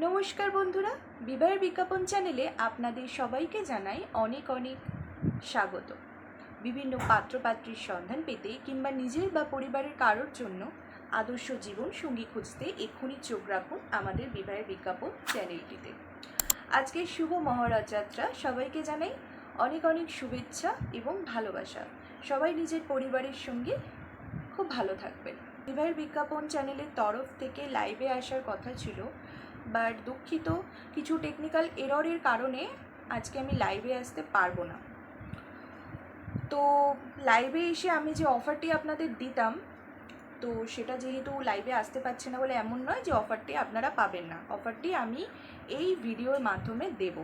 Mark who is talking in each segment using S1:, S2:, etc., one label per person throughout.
S1: নমস্কার বন্ধুরা, বিবাহের বিজ্ঞাপন চ্যানেলে আপনাদের সবাইকে জানাই অনেক অনেক স্বাগত। বিভিন্ন পাত্রপাত্রীর সন্ধান পেতে কিংবা নিজের বা পরিবারের কারোর জন্য আদর্শ জীবন সঙ্গী খুঁজতে এক্ষুনি চোখ রাখুন আমাদের বিবাহের বিজ্ঞাপন চ্যানেলটিতে। আজকে শুভ মহারাজ যাত্রা, সবাইকে জানাই অনেক অনেক শুভেচ্ছা এবং ভালোবাসা। সবাই নিজের পরিবারের সঙ্গে খুব ভালো থাকবেন। বিবাহের বিজ্ঞাপন চ্যানেলের তরফ থেকে লাইভে আসার কথা ছিল, বাট দুঃখিত, কিছু টেকনিক্যাল এররের কারণে আজকে আমি লাইভে আসতে পারবো না। তো লাইভে এসে আমি যে অফারটি আপনাদের দিতাম, তো সেটা যেহেতু লাইভে আসতে পারছে না বলে এমন নয় যে অফারটি আপনারা পাবেন না। অফারটি আমি এই ভিডিওর মাধ্যমে দেব।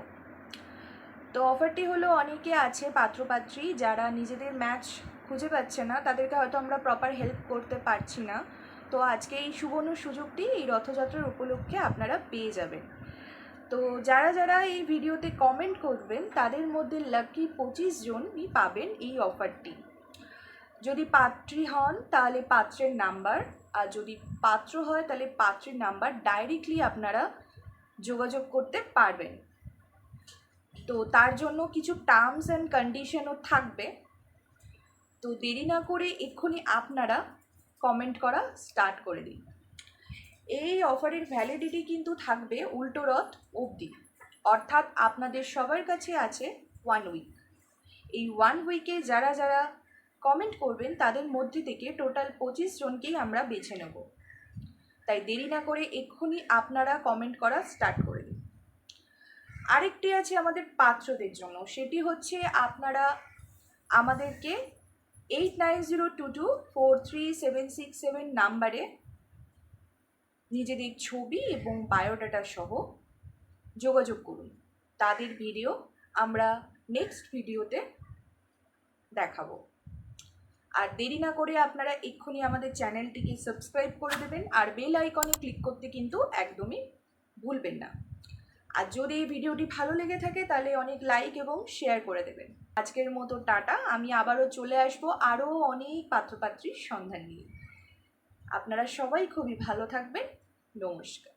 S1: তো অফারটি হলো, অনেকে আছে পাত্রপাত্রী যারা নিজেদের ম্যাচ খুঁজে পাচ্ছে না, তাদেরকে হয়তো আমরা প্রপার হেল্প করতে পারছি না। তো আজকে এই সুবর্ণ সুযোগটি এই রথযাত্রার উপলক্ষে আপনারা পেয়ে যাবেন। তো যারা যারা এই ভিডিওতে কমেন্ট করবেন তাদের মধ্যে লাকি 25 জনই পাবেন এই অফারটি। যদি পাত্রী হন তাহলে পাত্রের নাম্বার, আর যদি পাত্র হয় তাহলে পাত্রের নাম্বার ডাইরেক্টলি আপনারা যোগাযোগ করতে পারবেন। তো তার জন্য কিছু টার্মস অ্যান্ড কন্ডিশনও থাকবে। তো দেরি না করে এক্ষুনি আপনারা কমেন্ট করা স্টার্ট করে দিন। এই অফারের ভ্যালিডিটি কিন্তু থাকবে উল্টো রথ অবধি, অর্থাৎ আপনাদের সবার কাছে আছে 1 উইক। এই 1 উইকে যারা যারা কমেন্ট করবেন তাদের মধ্যে থেকে টোটাল 25 জনকেই আমরা বেছে নেব। তাই দেরি না করে এক্ষুনি আপনারা কমেন্ট করা স্টার্ট করে দিন। আরেকটি আছে আমাদের পাত্রদের জন্য, সেটি হচ্ছে আপনারা আমাদেরকে 8902243767 নাম্বারে নিজেদের ছবি এবং বায়োডাটা সহ যোগাযোগ করুন। তাদের ভিডিও আমরা নেক্সট ভিডিওতে দেখাবো। আর দেরি না করে আপনারা এক্ষুনি আমাদের চ্যানেলটিকে সাবস্ক্রাইব করে দেবেন, আর বেল আইকনে ক্লিক করতে কিন্তু একদমই ভুলবেন না। আর যদি এই ভিডিওটি ভালো লেগে থাকে তাহলে অনেক লাইক এবং শেয়ার করে দেবেন। আজকের মতো টাটা। আমি আবারও চলে আসবো আরও অনেক পাত্রপাত্রীর সন্ধান নিয়ে। আপনারা সবাই খুবই ভালো থাকবেন। নমস্কার।